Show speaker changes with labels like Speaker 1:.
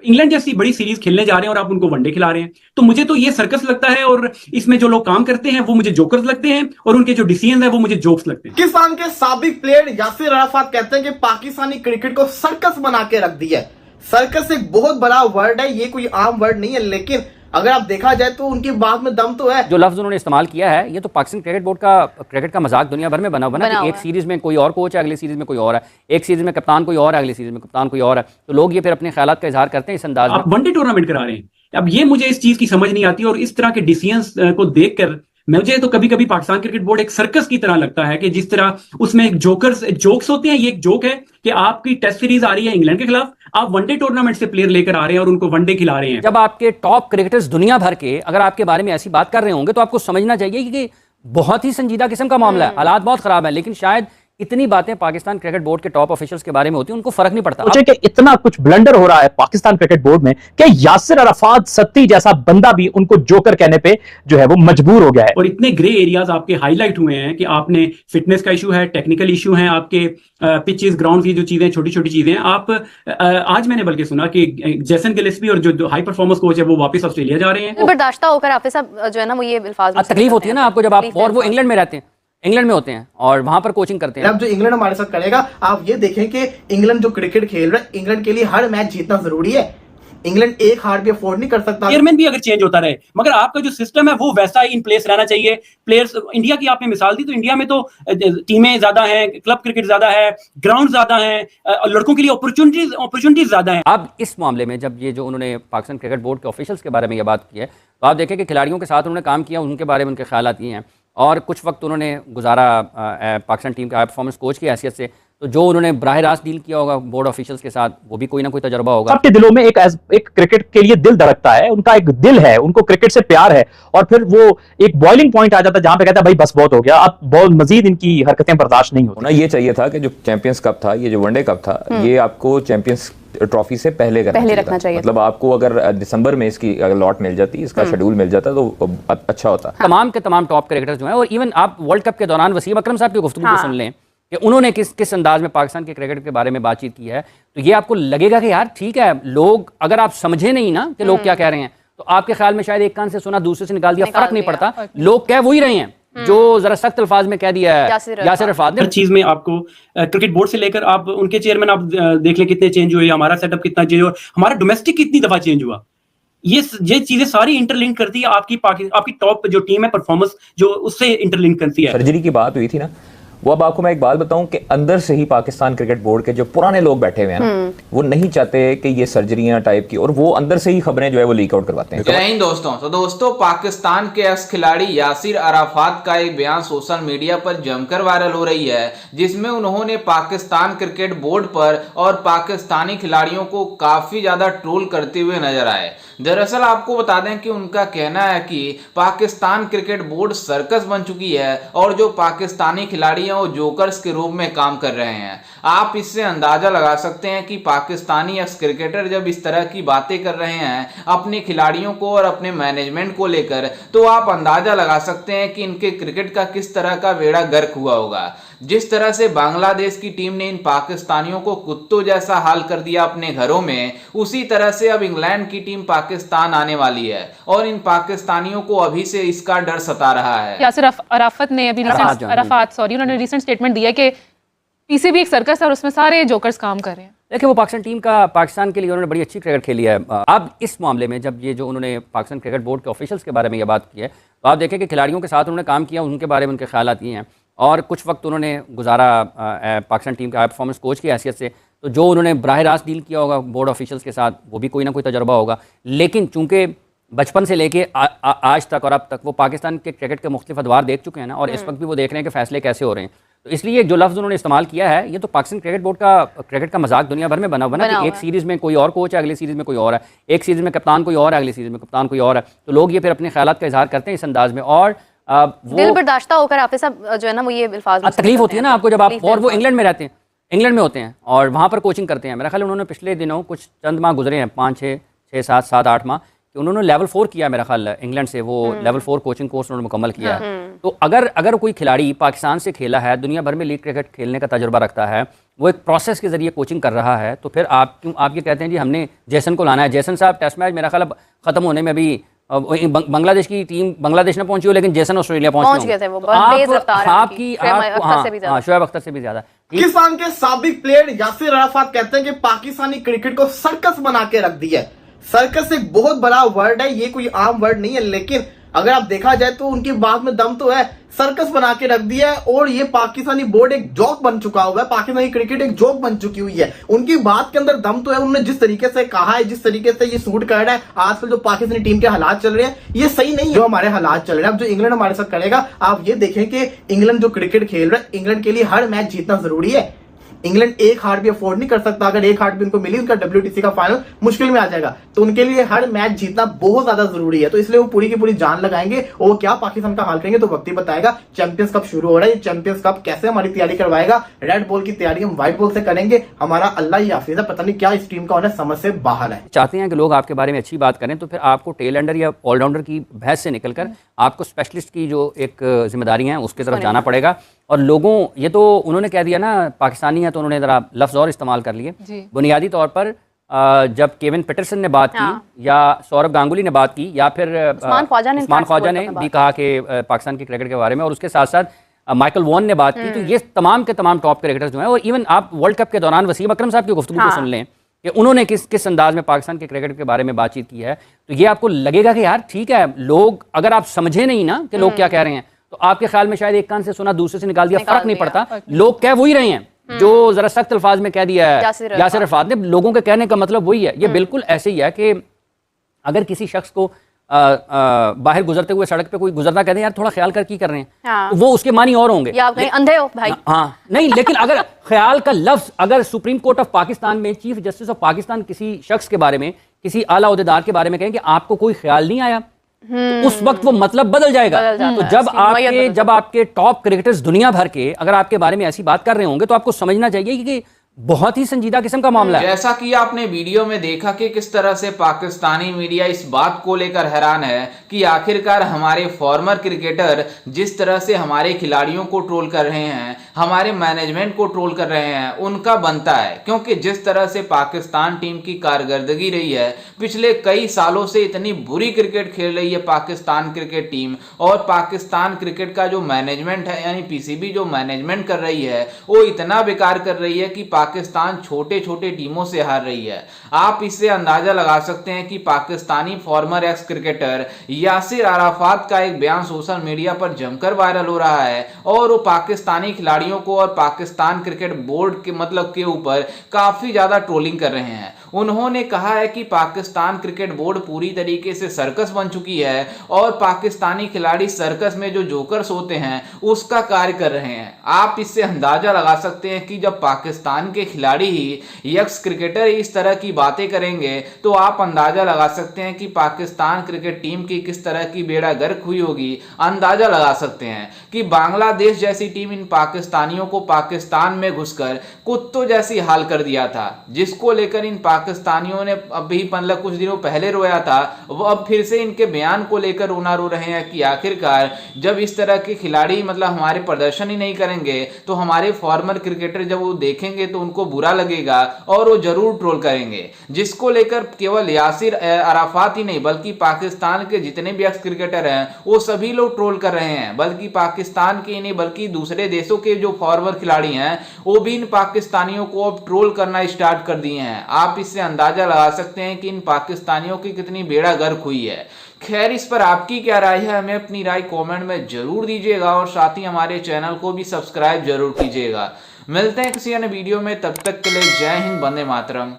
Speaker 1: England जैसी बड़ी series खेलने जा रहे हैं और आप उनको वनडे खिला रहे हैं, तो मुझे तो ये सर्कस लगता है। और इसमें जो लोग काम करते हैं वो मुझे जोकर्स लगते हैं, और उनके जो डिसीजन है वो मुझे जोक्स लगते हैं।
Speaker 2: पाकिस्तान के साबिक प्लेयर यासिर अराफात कहते हैं कि पाकिस्तानी क्रिकेट को सर्कस बना के रख दिया है। सर्कस एक बहुत बड़ा वर्ड है, ये कोई आम वर्ड नहीं है, लेकिन अगर आप देखा जाए तो उनकी बात में दम तो है।
Speaker 3: जो लफ्ज उन्होंने इस्तेमाल किया है, ये तो पाकिस्तान क्रिकेट बोर्ड का क्रिकेट का मजाक दुनिया भर में बना हुआ है। एक सीरीज में कोई और कोच है, अगली सीरीज में कोई और है, एक सीरीज में कप्तान कोई और है, अगली सीरीज में कप्तान कोई और है, तो लोग ये फिर अपने ख्यालात का इजहार करते हैं इस अंदाज में।
Speaker 1: आप वनडे टूर्नामेंट करा रहे हैं, अब ये मुझे इस चीज की समझ नहीं आती। और इस तरह के डिसीजंस को देखकर मुझे तो कभी कभी पाकिस्तान क्रिकेट बोर्ड एक सर्कस की तरह लगता है, कि जिस तरह उसमें एक जोक्स होते हैं। ये एक जोक है कि आपकी टेस्ट सीरीज आ रही है इंग्लैंड के खिलाफ, आप वनडे टूर्नामेंट से प्लेयर लेकर आ रहे हैं और उनको वनडे खिला रहे हैं।
Speaker 3: जब आपके टॉप क्रिकेटर्स दुनिया भर के अगर आपके बारे में ऐसी बात कर रहे होंगे तो आपको समझना चाहिए कि बहुत ही संजीदा किस्म का मामला है, हालात बहुत खराब है। लेकिन शायद इतनी बातें पाकिस्तान क्रिकेट बोर्ड के टॉप ऑफिशियल्स के बारे में होती हैं, उनको फर्क नहीं पड़ता।
Speaker 4: सोचे कि इतना कुछ ब्लंडर हो रहा है पाकिस्तान क्रिकेट बोर्ड में कि यासिर अराफात सत्ती जैसा बंदा भी उनको जोकर कहने पे जो है वो मजबूर हो गया है।
Speaker 1: और इतने ग्रे एरियाज आपके हाईलाइट हुए हैं कि आपने फिटनेस का इशू है, टेक्निकल इशू है, आपके पिचेस ग्राउंड की जो चीजें, छोटी छोटी चीजें आप आज मैंने बल्कि सुना कि जेसन गिलेस्पी और जो हाई परफॉर्मेंस कोच है वो वापस ऑस्ट्रेलिया जा रहे हैं।
Speaker 5: बर्दाश्त होकर आप जो है ना वो ये अल्फाज
Speaker 3: तकलीफ होती है ना आपको जब आप, और वो इंग्लैंड में रहते हैं, इंग्लैंड में होते हैं और वहां पर कोचिंग करते हैं।
Speaker 2: अब जो इंग्लैंड हमारे साथ करेगा, आप ये देखें कि इंग्लैंड जो क्रिकेट खेल रहा है, इंग्लैंड के लिए हर मैच जीतना जरूरी है। इंग्लैंड एक हार भी अफोर्ड नहीं कर सकता।
Speaker 1: चेयरमैन भी अगर चेंज होता रहे, मगर आपका जो सिस्टम है वो वैसा ही इन प्लेस रहना चाहिए। प्लेयर्स, इंडिया की आपने मिसाल दी, तो इंडिया में तो टीमें ज्यादा हैं, क्लब क्रिकेट ज्यादा है, ग्राउंड ज्यादा है, लड़कों के लिए अपॉर्चुनिटीज ज्यादा है।
Speaker 3: अब इस मामले में जब ये जो उन्होंने पाकिस्तान क्रिकेट बोर्ड के ऑफिशियल्स के बारे में ये बात की है, तो आप देखें कि खिलाड़ियों के साथ उन्होंने काम किया, उनके बारे में उनके ख्यालात ये हैं। और कुछ वक्त उन्होंने गुजारा पाकिस्तान टीम के हाई परफॉर्मेंस कोच की हैसियत से, तो जो उन्होंने बराह रास्त डील किया होगा बोर्ड ऑफिशियल्स के साथ, वो भी कोई ना कोई तजर्बा होगा।
Speaker 4: सबके दिलों में एक क्रिकेट के लिए दिल धड़कता है, उनका एक दिल है, उनको क्रिकेट से प्यार है। और फिर वो एक बॉइलिंग पॉइंट आ जाता है जहां पे कहता है भाई बस बहुत हो गया, अब बहुत मजीद इनकी हरकतें बर्दाश्त नहीं होती।
Speaker 6: होना ये चाहिए था कि जो चैंपियंस कप था, ये जो वनडे कप था, ये आपको चैंपियंस ट्रॉफी से पहले रखना चाहिए। मतलब आपको अगर दिसंबर में इसकी लॉट मिल जाती, इसका शेड्यूल मिल जाता तो अच्छा होता।
Speaker 3: तमाम के तमाम टॉप क्रिकेटर्स जो हैं, और इवन आप वर्ल्ड कप के दौरान वसीम अकरम साहब की गुफ्तगू को सुन लें कि उन्होंने किस अंदाज में पाकिस्तान के क्रिकेट के बारे में बातचीत की है, तो ये आपको लगेगा कि यार ठीक है, लोग अगर आप समझे नहीं ना कि लोग क्या कह रहे हैं, तो आपके ख्याल में शायद एक कान से सुना दूसरे से निकाल दिया, फर्क नहीं पड़ता, लोग कह वही रहे हैं जो जरा सख्त अल्फाज में कह दिया है यासिर अराफात ने।
Speaker 1: हर चीज में आपको क्रिकेट बोर्ड से लेकर आप उनके चेयरमैन आप देख लें कितने चेंज हुए, हमारा सेटअप कितना चेंज हुआ, हमारा डोमेस्टिक कितनी दफा चेंज हुआ। ये चीजें सारी इंटरलिंक करती है आपकी टॉप जो टीम है परफॉर्मेंस जो उससे इंटरलिंक करती है।
Speaker 6: सर्जरी की बात हुई थी ना, वो अब आपको मैं एक बात बताऊं कि अंदर से ही पाकिस्तान क्रिकेट बोर्ड के जो पुराने लोग बैठे हुए हैं ना, वो नहीं चाहते कि ये सर्जरियां टाइप की, और वो अंदर से ही खबरें जो है वो लीक आउट करवाते हैं।
Speaker 7: नहीं दोस्तों, तो दोस्तों पाकिस्तान के एक्स खिलाड़ी यासिर अराफात का एक बयान सोशल मीडिया पर जमकर वायरल हो रही है, जिसमें उन्होंने पाकिस्तान क्रिकेट बोर्ड पर और पाकिस्तानी खिलाड़ियों को काफी ज्यादा ट्रोल करते हुए नजर आए। दरअसल आपको बता दें कि उनका कहना है कि पाकिस्तान क्रिकेट बोर्ड सर्कस बन चुकी है और जो पाकिस्तानी खिलाड़ी हैं वो जोकर्स के रूप में काम कर रहे हैं। आप इससे अंदाजा लगा सकते हैं कि पाकिस्तानी एक्स क्रिकेटर जब इस तरह की बातें कर रहे हैं अपने खिलाड़ियों को और अपने मैनेजमेंट को लेकर, तो आप अंदाजा लगा सकते हैं कि इनके क्रिकेट का किस तरह का बेड़ा गर्क हुआ होगा। जिस तरह से बांग्लादेश की टीम ने इन पाकिस्तानियों को कुत्तों जैसा हाल कर दिया अपने घरों में, उसी तरह से अब इंग्लैंड की टीम पाकिस्तान आने वाली है और इन पाकिस्तानियों को अभी से इसका डर सता रहा है।
Speaker 8: यासिर अराफत ने अभी उन्होंने रिसेंट स्टेटमेंट दिया कि पीसीबी एक सर्कस है और उसमें सारे जोकर्स काम कर रहे हैं।
Speaker 3: देखिए, वो पाकिस्तान टीम का पाकिस्तान के लिए उन्होंने बड़ी अच्छी क्रिकेट खेली है। अब इस मामले में जब ये जो उन्होंने पाकिस्तान क्रिकेट बोर्ड के ऑफिशियल्स के बारे में ये बात की है, तो आप देखें कि खिलाड़ियों के साथ उन्होंने काम किया, उनके बारे में उनके ख्यालात ये हैं। और कुछ वक्त उन्होंने गुजारा पाकिस्तान टीम के हाई परफॉर्मेंस कोच की हैसियत से, तो जो उन्होंने बराह रास्त डील किया होगा बोर्ड ऑफिशियल्स के साथ, वो भी कोई ना कोई तजर्बा होगा। लेकिन चूंकि बचपन से लेके आज तक और अब तक वो पाकिस्तान के क्रिकेट के मुख्तलिफ अदवार देख चुके हैं ना, और इस वक्त भी वो देख रहे हैं कि फैसले कैसे हो रहे हैं, तो इसलिए जो लफ्ज़ उन्होंने इस्तेमाल किया है, ये तो पाकिस्तान क्रिकेट बोर्ड का क्रिकेट का मजाक दुनिया भर में बना हुआ है कि एक सीरीज़ में कोई और कोच है, अगली सीरीज़ में कोई और है, एक सीरीज़ में कप्तान कोई और है, अगली सीरीज़ में कप्तान कोई और है, तो लोग ये फिर अपने ख्यालात का इजहार करते हैं इस अंदाज में। और
Speaker 5: दिल बर्दाश्त होकर आप जो है ना वो ये अल्फाज
Speaker 3: तकलीफ होती है ना आपको जब आप, और वो इंग्लैंड में रहते हैं, इंग्लैंड में होते हैं और वहाँ पर कोचिंग करते हैं। मेरा ख्याल उन्होंने पिछले दिनों कुछ चंद माह गुजरे हैं, 5-6-7-8 माह, कि उन्होंने लेवल 4 किया मेरा ख्याल इंग्लैंड से, वो लेवल 4 कोचिंग कोर्स उन्होंने मुकम्मल किया है। तो अगर कोई खिलाड़ी पाकिस्तान से खेला है, दुनिया भर में लीग क्रिकेट खेलने का तजुर्बा रखता है वो एक प्रोसेस के जरिए कोचिंग कर रहा है, तो फिर आप ये कहते हैं जी हमने जेसन को लाना है। जेसन साहब टेस्ट मैच मेरा ख्याल ख़त्म होने में अभी बांग्लादेश की टीम बांग्लादेश में पहुंची हो, लेकिन जेसन ऑस्ट्रेलिया पहुंच गए थे। वो शोएब अख्तर से भी ज्यादा।
Speaker 2: पाकिस्तान के साबिक प्लेयर यासिर अराफात कहते हैं कि पाकिस्तानी क्रिकेट को सर्कस बना के रख दिया है। सर्कस एक बहुत बड़ा वर्ड है, ये कोई आम वर्ड नहीं है, लेकिन अगर आप देखा जाए तो उनकी बात में दम तो है। सर्कस बना के रख दिया है और ये पाकिस्तानी बोर्ड एक जोक बन चुका हुआ है, पाकिस्तानी क्रिकेट एक जोक बन चुकी हुई है। उनकी बात के अंदर दम तो है, उन्होंने जिस तरीके से कहा है, जिस तरीके से ये सूट कर रहा है आजकल जो पाकिस्तानी टीम के हालात चल रहे हैं, ये सही नहीं है जो हमारे हालात चल रहे हैं। अब जो इंग्लैंड हमारे साथ करेगा, आप ये देखें कि इंग्लैंड जो क्रिकेट खेल रहा है, इंग्लैंड के लिए हर मैच जीतना जरूरी है। इंग्लैंड एक हार भी अफोर्ड नहीं कर सकता। अगर एक हार भी उनको मिली, उनका WTC का फाइनल मुश्किल में आ जाएगा। तो उनके लिए हर मैच जीतना बहुत ज्यादा जरूरी है, तो इसलिए वो पूरी की पूरी जान लगाएंगे। और वो क्या पाकिस्तान का हाल करेंगे तो वक्त ही बताएगा। चैंपियंस कप शुरू हो रहा है, चैंपियंस कप कैसे हमारी तैयारी करवाएगा। रेड बॉल की तैयारी हम व्हाइट बॉल से करेंगे। हमारा अल्लाह ही हाफिज है, पता नहीं क्या इस टीम का होना समझ से बाहर है।
Speaker 3: चाहते हैं कि लोग आपके बारे में अच्छी बात करें, तो फिर आपको टेल एंडर या ऑलराउंडर की बहस से निकलकर आपको स्पेशलिस्ट की जो एक जिम्मेदारी है उसकी तरफ जाना पड़ेगा। और लोगों, ये तो उन्होंने कह दिया ना पाकिस्तानी है, तो उन्होंने ज़रा लफ्ज़ और इस्तेमाल कर लिए। बुनियादी तौर पर जब केविन पीटरसन ने बात की या सौरभ गांगुली ने बात की या फिर उस्मान ख्वाजा ने भी कहा कि पाकिस्तान के क्रिकेट के बारे में, और उसके साथ साथ माइकल वॉन ने बात की, तो ये तमाम के तमाम टॉप क्रिकेटर्स जो हैं, और इवन आप वर्ल्ड कप के दौरान वसीम अकरम साहब की गुफ्तगू को सुन लें कि उन्होंने किस अंदाज में पाकिस्तान के क्रिकेट के बारे में बातचीत की है, तो ये आपको लगेगा कि यार ठीक है, लोग अगर आप समझे नहीं ना कि लोग क्या कह रहे हैं, तो आपके ख्याल में शायद एक कान से सुना दूसरे से निकाल दिया, फर्क नहीं पड़ता। लोग कह वही रहे हैं जो जरा सख्त अल्फाज में कह दिया है यासिर अराफात ने। लोगों के कहने का मतलब वही है। ये बिल्कुल ऐसे ही है कि अगर किसी शख्स को बाहर गुजरते हुए सड़क पे कोई गुजरता कहते हैं यार थोड़ा ख्याल कर की कर रहे हैं, तो वो उसके मानी और होंगे,
Speaker 5: आप अंधे हो भाई।
Speaker 3: हाँ नहीं, लेकिन अगर ख्याल का लफ्ज अगर सुप्रीम कोर्ट ऑफ पाकिस्तान में चीफ जस्टिस ऑफ पाकिस्तान किसी शख्स के बारे में, किसी आला ओहदेदार के बारे में कहें कि आपको कोई ख्याल नहीं आया, तो उस वक्त वो मतलब बदल जाएगा। तो जब आपके टॉप क्रिकेटर्स दुनिया भर के अगर आपके बारे में ऐसी बात कर रहे होंगे, तो आपको समझना चाहिए कि बहुत ही संजीदा किस्म का मामला है।
Speaker 7: जैसा कि आपने वीडियो में देखा कि किस तरह से पाकिस्तानी मीडिया इस बात को लेकर हैरान है कि आखिरकार हमारे फॉर्मर क्रिकेटर जिस तरह से हमारे खिलाड़ियों को ट्रोल कर रहे हैं, हमारे मैनेजमेंट को ट्रोल कर रहे हैं, उनका बनता है। क्योंकि जिस तरह से पाकिस्तान टीम की कारकर्दगी रही है, पिछले कई सालों से इतनी बुरी क्रिकेट खेल रही है पाकिस्तान क्रिकेट टीम, और पाकिस्तान क्रिकेट का जो मैनेजमेंट है यानी PCB जो मैनेजमेंट कर रही है, वो इतना बेकार कर रही है कि पाकिस्तान छोटे छोटे टीमों से हार रही है। आप इससे अंदाजा लगा सकते हैं कि Pakistani farmer x cricketer Yasser Arafat का एक बयान सोशल मीडिया पर जमकर वायरल हो रहा है, और वो पाकिस्तानी खिलाड़ियों को और पाकिस्तान क्रिकेट बोर्ड के ऊपर काफी ज्यादा ट्रोलिंग कर रहे हैं। उन्होंने कहा है कि पाकिस्तान क्रिकेट बोर्ड पूरी तरीके से सर्कस बन चुकी है, और पाकिस्तानी खिलाड़ी सर्कस में जो जोकर्स होते हैं उसका कार्य कर रहे हैं। आप इससे अंदाजा लगा सकते हैं कि जब पाकिस्तान के खिलाड़ी ही एक्स क्रिकेटर इस तरह की बातें करेंगे, तो आप अंदाजा लगा सकते हैं कि पाकिस्तान क्रिकेट टीम की किस तरह की बेड़ा गर्क हुई होगी। अंदाजा लगा सकते हैं कि बांग्लादेश जैसी टीम इन पाकिस्तानियों को पाकिस्तान में घुसकर कुत्तों जैसी हाल कर दिया था, जिसको लेकर इन पाकिस्तानियों ने अभी मतलब कुछ दिनों पहले रोया था, वो अब फिर से इनके बयान को लेकर रोना रो रहे हैं कि आखिरकार जब इस तरह के खिलाड़ी मतलब हमारे प्रदर्शन ही नहीं करेंगे, तो हमारे फॉर्मर क्रिकेटर जब वो देखेंगे तो उनको बुरा लगेगा और वो जरूर ट्रोल करेंगे। जिसको लेकर केवल यासिर अराफात ही नहीं बल्कि पाकिस्तान के जितने भी एक्स क्रिकेटर हैं वो सभी लोग ट्रोल कर रहे हैं। बल्कि पाकिस्तान के नहीं बल्कि दूसरे देशों के जो फॉरवर्ड खिलाड़ी हैं वो भी इन पाकिस्तानियों को अब ट्रोल करना स्टार्ट कर दिए हैं। आप इससे अंदाजा लगा सकते हैं कि इन पाकिस्तानियों की कितनी बेड़ा गर्क हुई है। खैर, इस पर आपकी क्या राय है, हमें अपनी राय कमेंट में जरूर दीजिएगा, और साथ ही हमारे चैनल को भी सब्सक्राइब जरूर कीजिएगा। मिलते हैं किसी अन्य वीडियो में, तब तक के लिए जय हिंद, वंदे मातरम।